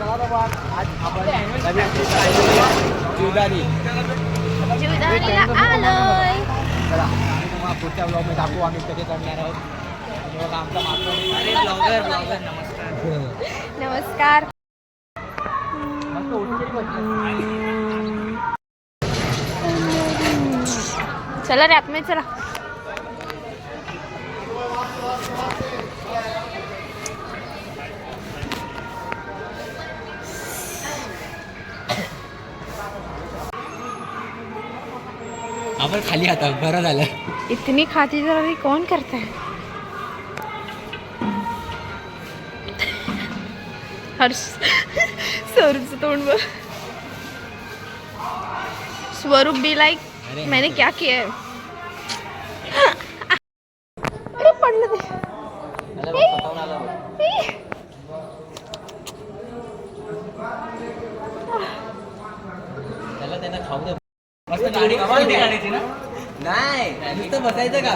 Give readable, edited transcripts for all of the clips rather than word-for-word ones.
आज आपण जीवदानीला आलोय. चला आम्ही तुम्हाला पुढच्या ब्लॉगमध्ये दाखवू आम्ही कधी करणार आहोत. आणि बघा आमचा ब्लॉगर नमस्कार. नमस्कार. मस्त उठली चला रे आतमध्ये चला. आपण खाली आता बरं झालं. इतनी खातिरदारी कौन करता है? हर्ष स्वरूपचं तोंड बघ. स्वरूप बी लाइक मैंने क्या किया है. अरे पडलं ते. त्याला त्यांना खाऊ दे. मस्त गाडी काढायची ना. नाही नुसतं बसायचं का.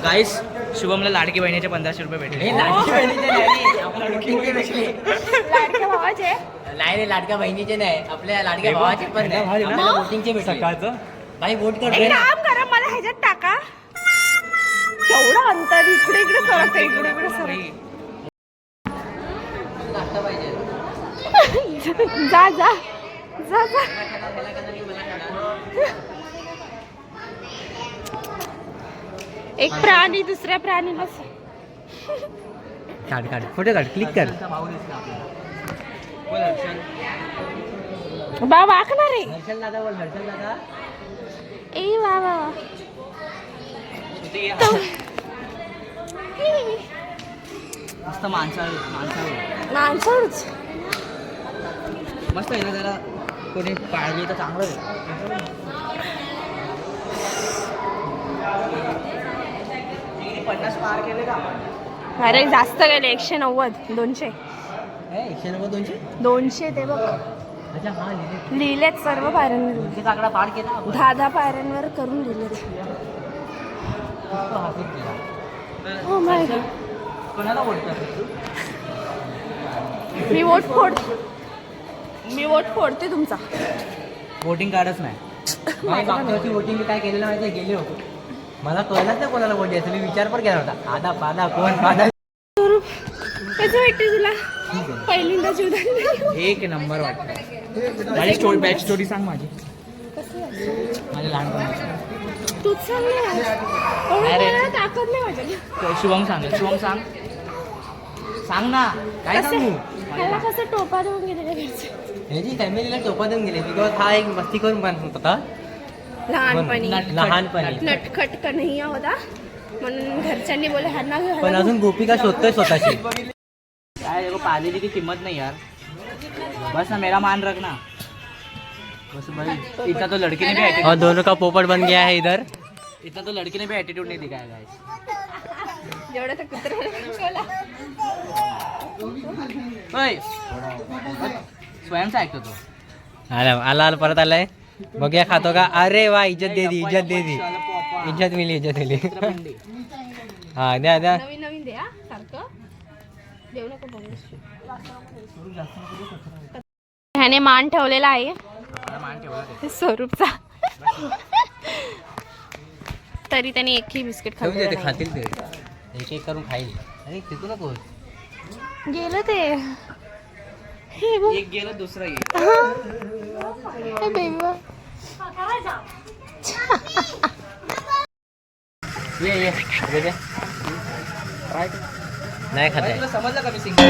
गाईस शुभमला लाडकी बहिणीचे 1500 रुपये भेटले. लाडक्या भावाचे नाही रे लाडक्या बहिणीचे नाही आपल्या लाडक्या भावाचे पण आपल्याला वोटिंगचे भेटले. सकाळचं भाई वोट कर. एक काम करा मला ह्याच्यात टाका. केवढं अंतर इकडे इकडे सरक इकडे इकडे सरक. जा जा जा जा. एक प्राणी दुसऱ्या प्राणीला काढ काढ फोटो काढ क्लिक कर. बा वाकणार आहे. हर्षल दादा बोल. हर्षल दादा ए बाबा मस्त माणसाळूच मस्त आहे ना. जरा कोणी पाळली तर चांगलं आहे. 50 पार केले का आपण. अरे जास्त गेले. 190 200 190 200 ते बघ. अच्छा हा लिहिलेत सर्व पायऱ्यांवर. लिहिले आकडा पार केला आपण. 10 पायऱ्यांवर करून लिहिलेत. हो माय गॉड. कोणाला वोट करतो. मी वोट फोडते तुमचा. वोटिंग कार्डच नाही. मागच्या वर्षी वोटिंग मी काय केलेलं माहिती गेले होतो. मला कळलंच नाही कोणाला वोट द्यायचं. मी विचार पण केला होता. आधा पादा कोण पादा. कसं वाटतं तुला पहिल्यांदा जीवदान. एक नंबर वाटतं. माझी स्टोरी बॅक स्टोरी सांग माझी. माझ्या लहानपणाची. तूच सांग ना. ताकद नाही माझ्या. शुभम सांग. शुभम सांग सांग ना. काय सांगू. त्याला कसं टोपा देऊन गेलेलं घरचे. ह्याची फॅमिलीला टोपा देऊन गेले. बिकॉज हा एक मस्ती करून बनत होता लहानपणी. नटखट कन्हैया होता म्हणून घरच्यांनी बोले ह्यांना पण अजून गोपिका शोधतोय स्वतःची. काय पाहिलेली की किंमत नाही यार. बस ना मेरा मान रख ना. बस भाई इतना तो लड़की ने भी एटीट्यूड. और दोनों का पोपट बन गया है इधर. इतना तो लड़की ने भी एटीट्यूड नहीं दिखाया गाइस. जेवढं तर कुत्रा स्वयंचा ऐकतो तो. आला परत आलाय. बघूया खातो का. अरे वा इज्जत दे दी. इज्जत मिली. हा द्या नवीन द्या सारखं देऊ नको. ह्याने मान ठेवलेला आहे स्वरूपचा. तरी त्याने एकही बिस्किट खाल्लं. खातील ते एक एक करून खाईल. अरे फेकू नको. गेलं ते. एक गेलं दुसरं येईल. ये नाही खात. समजलं का मी सिंगल.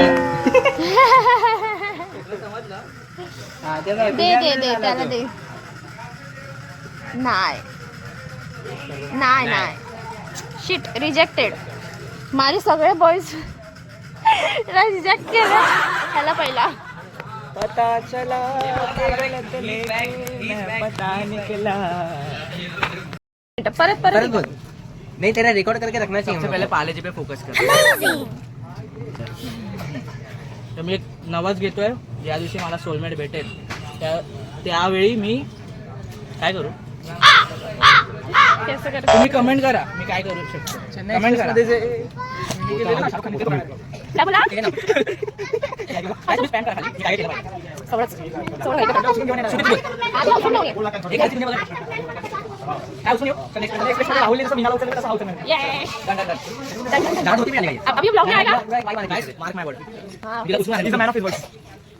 समजलं. दे त्याला दे. नाही शिट रिजेक्टेड. माझे सगळे बॉईज रिजेक्ट केलं. त्याला पहिला पता चला पता निकला. परत बोल. नहीं तेरा रिकॉर्ड करके रखना चाहिए. सबसे पहले पालेजी पे फोकस कर. तर मी एक नवस घेतोय. ज्या दिवशी मला सोलमेट भेटेल त्यावेळी मी काय करू. तुम्ही कमेंट करा मी काय करू शकतो. कमेंट करा. काय बोला? अभी ब्लॉग में आएगा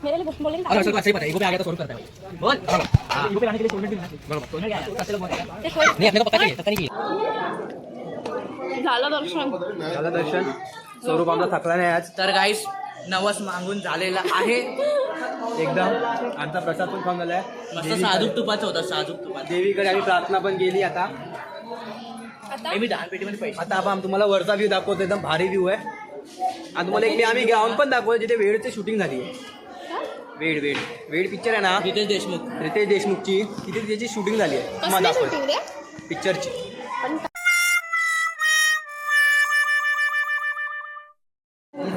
मेरे लिए बोलेंगे झालं दर्शन. स्वरूप आमचा थकला नाही आज तर गाईस नवस मागून झालेला आहे. एकदम आमचा प्रसाद पण खाऊन झालाय. मस्त साजूक तुपाचं होतं, साजूक तुपाचं. देवीकडे आम्ही प्रार्थना पण केली. आता मी दानपेटीमध्ये पैसे आता आपण तुम्हाला वरचा व्ह्यू दाखवतो. एकदम भारी व्ह्यू आहे. आणि तुम्हाला एक आम्ही ग्राउंड पण दाखवतो जिथे वेळची शूटिंग झाली आहे. वेड पिक्चर आहे ना, रितेश देशमुखची, तिथे त्याची शूटिंग झाली आहे. तुम्हाला दाखवतो पिक्चरची.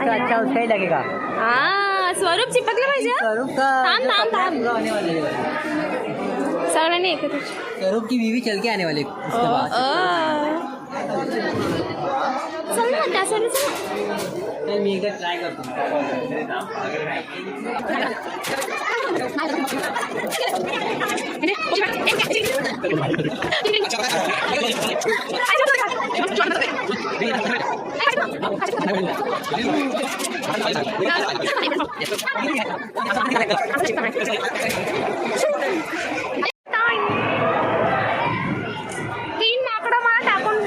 अच्छा उसका ही लगेगा. स्वरूप चिपकले पाहिजे स्वरूप का थांब सगळ्यांनी एकत्र स्वरूप की बीवी चल के आने वाले उसके बाद. चल ना त्यासाठी तर मी एकदा ट्राय करतो. तीन माकडं मला टाकून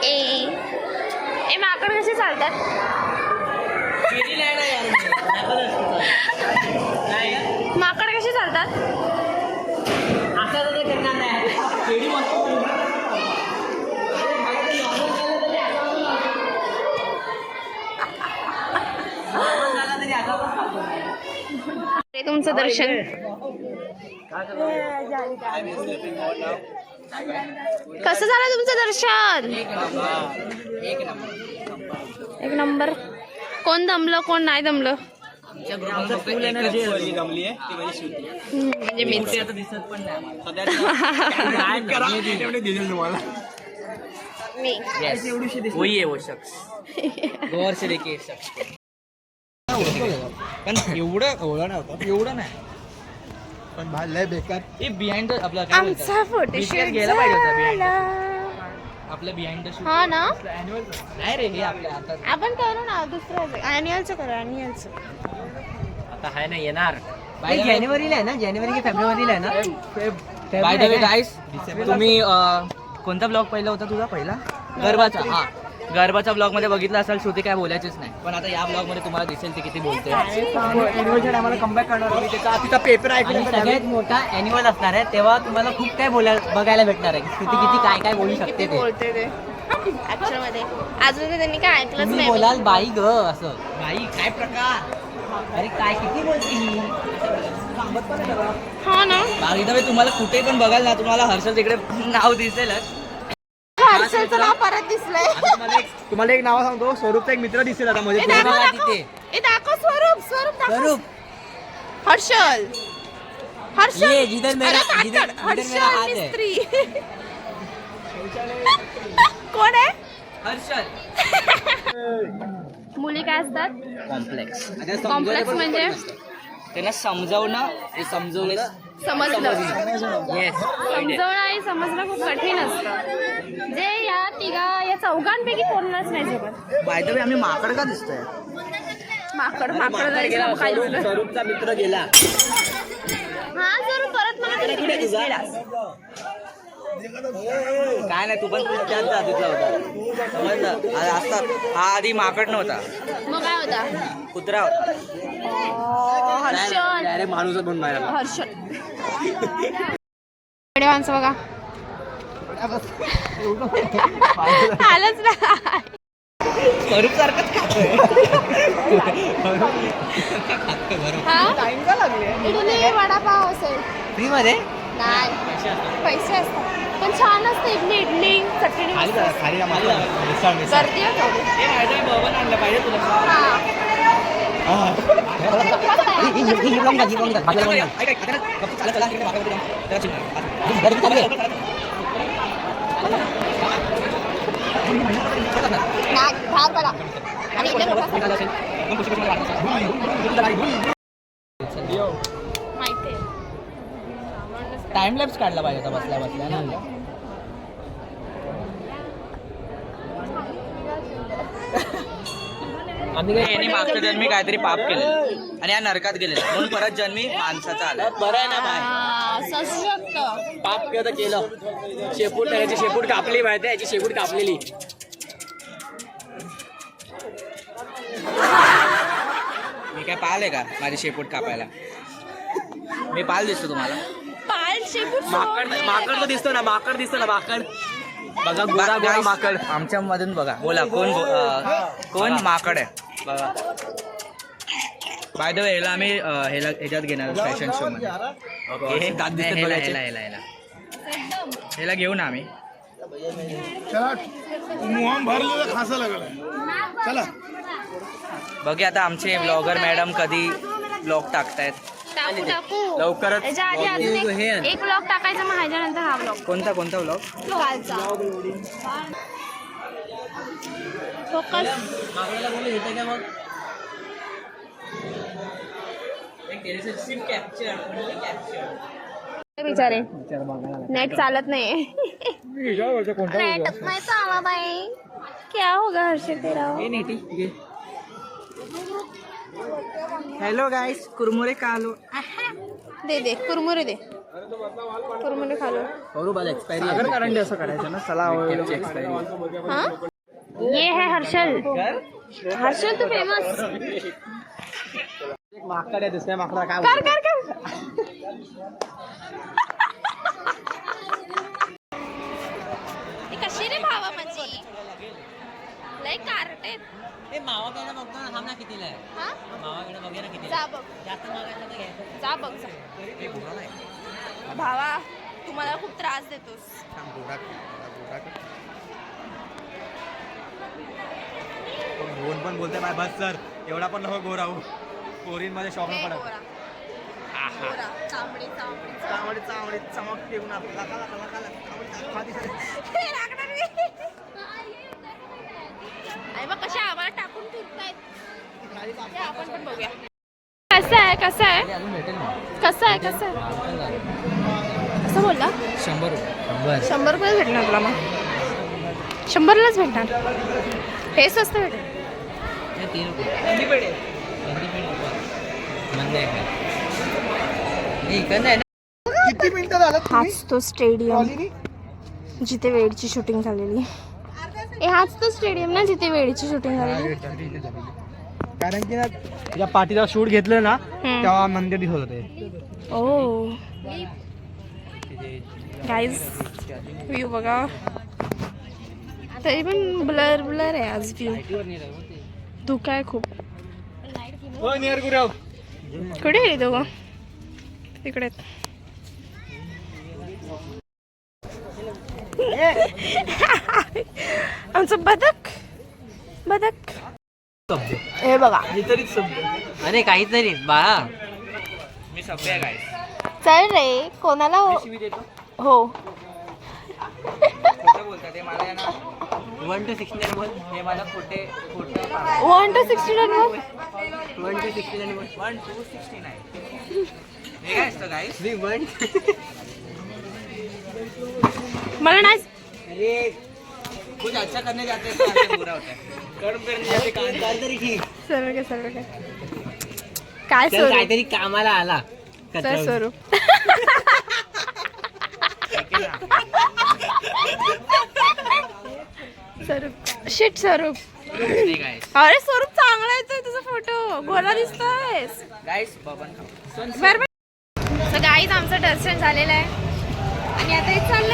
ए माकड कसे चालतात माकड कसे चालतात तुमचं दर्शन कसं झालं तुमचं दर्शन एक नंबर कोण दमलं कोण नाही दमलं म्हणजे मीच दिसत पण मी वही है वो शख्स गौर से लेके शख्स पण एवढं नाही पण लय बेकार. हे बिहाइंड आपला काय आमचा फोटोशूट गेला पाहिजे होता बिहाइंड आपलं बिहाइंड द शूट. हा ना नाही रे हे आपल्या आता आपण करू ना दुसरं अॅन्युअलचं करू अॅन्युअलचं आता आहे ना येणार. जानेवारीला आहे ना, जानेवारी की फेब्रुवारीला आहे ना. बाय द वे गाईस तुम्ही कोणता ब्लॉग पहिला होता तुझा पहिला गरबाचा. हा गरबाच्या ब्लॉग मध्ये बघितलं असाल श्रुती काय बोलायचीच नाही, पण आता या ब्लॉग मध्ये तुम्हाला दिसेल ती किती बोलते. आम्हाला कमबॅक करणार आम्ही. तिचा पेपर आणि सगळ्यात मोठा अॅन्युअल असणार आहे तेव्हा तुम्हाला खूप काय बघायला भेटणार आहे. श्रुती किती काय बोलू शकते किती ते. बोलते ते ऍक्च्युअल मध्ये अजून त्यांनी काय ऐकलंच तुम्ही नाही बोलाल बाई ग असं बाई काय प्रकार अरे काय किती बोलते ही. हा ना बाकी तर तुम्हाला कुठे पण बघाल ना तुम्हाला हर्षल तिकडे नाव दिसेलच. हर्षलचं नाव परत दिसलंय तुम्हाला एक नाव सांगतो. स्वरूपचा एक मित्र दिसेल आता म्हणजे ए, दाखव, बघा दाखव. तिथे. ए, दाखव स्वरूप दाखव. स्वरूप हर्षल ये जिधर मेरा अरे, जिधर काकड. जिधर मेरा हात हर्षल है. मिस्त्री कोण आहे हर्षल मुली काय असतात कॉम्प्लेक्स कॉम्प्लेक्स म्हणजे त्यांना समजावणं हे समजवलं समजलं येस समजवणं आणि समजणं खूप कठीण असतं जे या चौघांपैकी कोणालाच नाही जमत. बाय द वे आम्ही माकड का दिसतोय. माकड नाही काय दिसलं. स्वरूपचा मित्र गेला. हा जरूर परत मला तिकडे दिसलेलास. काय नाही तू पण त्याच जातीतला होता समजलं. असतात हा आधी माकड नव्हता मग काय होता कुत्रा होता. हर्षल डायरेक्ट माणूस पण नाही आला. हर्षल माणसं बघा आलंच ना स्वरूप सारखंच खातोय. इडली वडापाव असेल फ्री मध्ये नाही पैसे असतात पण छान असते इडली चटणी खाली गर्दी आहे थोडी. हे माझं बबन आणलं पाहिजे तुला. हा भाग बघा आणि इकडे बघा. माहिती आहे. टाइम लॅप्स काढला पाहिजे आता बसल्या बसल्या ना. यांनी मागच्या जन्मी काहीतरी पाप केलं आणि या नरकात गेले म्हणून परत जन्मी माणसाचा आला. बरं आहे ना बाय. सशक्त पाप केलं केलं. शेपूट याची शेपूट कापली माहिती याची शेपूट कापलेली. मी काय पाल आहे का माझी शेपूट कापायला? मी पाल दिसतो तुम्हाला? पाल शेपूट माकड दिसतो ना माकड बघा गोरा गोरा माकड. आमच्या मधून बघा बोला कोण माकड आहे बघा. बाय द वे ह्याला आम्ही ह्याच्यात घेणार फॅशन शो मध्ये. ओके ह्याला घेऊ ना आम्ही. बघूया आता आमचे ब्लॉगर मॅडम कधी ब्लॉग टाकतायत. टाकू लवकरच याच्या आधी अजून एक ब्लॉग टाकायचा मग ह्याच्यानंतर हा ब्लॉग कोणता ब्लॉग? कालचा फोकस. बिचारे नेट चालत नाही. नेटच नाही चालत आहे. क्या होगा हर्षित तेरा? हॅलो गाईस कुरमुरे कालो. दे कुरमुरे दे. कुरमुरे खालो. एक्सपायरी असं करायचं ना. चला हाँ ये है हर्षल. हर्षल तो फेमस. माकड आहे दुसऱ्या माकडा काय कर कर कर. कशी रे भावा माझी लय कार्टेत. मावाकडे बघतो ना. थांब ना कितीला आहे हा मावाकडे बघे ना किती जा बघ जास्त मागायचं तर घ्यायचं. जा बघ जा. भावा तुम्हाला खूप त्रास देतोस. गोन पण बोलते बाय बस सर एवढा पण नको गोरा हो. पोरीन मध्ये शॉप हे पडत. गोरा. गोरा. चांबडी चांगली चमक पिऊन आपल्याला आणि मग कशा आम्हाला टाकून फिरतायत. ते आपण पण बघूया कसं आहे कसं आहे कसं आहे कसं आहे. असं बोलला 100 रुपये. 100 रुपये भेटणार तुला मग 100लाच भेटणार. हे स्वस्त भेटेल. 3 रुपये. किती मिनिटं झालं? हाच तो स्टेडियम जिथे वेडची शूटिंग झालेली. हाच तो स्टेडियम ना जिथे वेडची शूटिंग झालेली. कारण की ना तुझ्या पाठीला शूट घेतलं ना तेव्हा मंदिर दिसत होते. ओ गाईज व्ह्यू बघा. तरी पण ब्लर ब्लर आहे आज व्ह्यू. धुका आहे खूप. कुठे आहे दोघं? तिकडे आमचं बदक हे बघा. अरे काहीतरी बाळा मी सभ्य आहे. चल रे कोणाला हो खोटं बोलतात ते मला ना. 1 to 69 बोल. हे मला खोटे 1 to 69 वर 1 to 69 बोल. 1 to 69 हे काय असतं गाईस? मी 1 मला नाही. अरे कुछ अच्छा करने जाते हैं तो आगे बुरा होता है. कर्म करने जाते काहीतरी की सर्व काय स्वरूप काहीतरी कामाला आला काय स्वरूप. स्वरूप शिट स्वरूप. अरे स्वरूप चांगला येतोय तुझा फोटो. गोरा दिसतोय गाईस बबन खाऊ. बरोबर. गाईज आमचं दर्शन झालेलं आहे आणि आता हे चाललं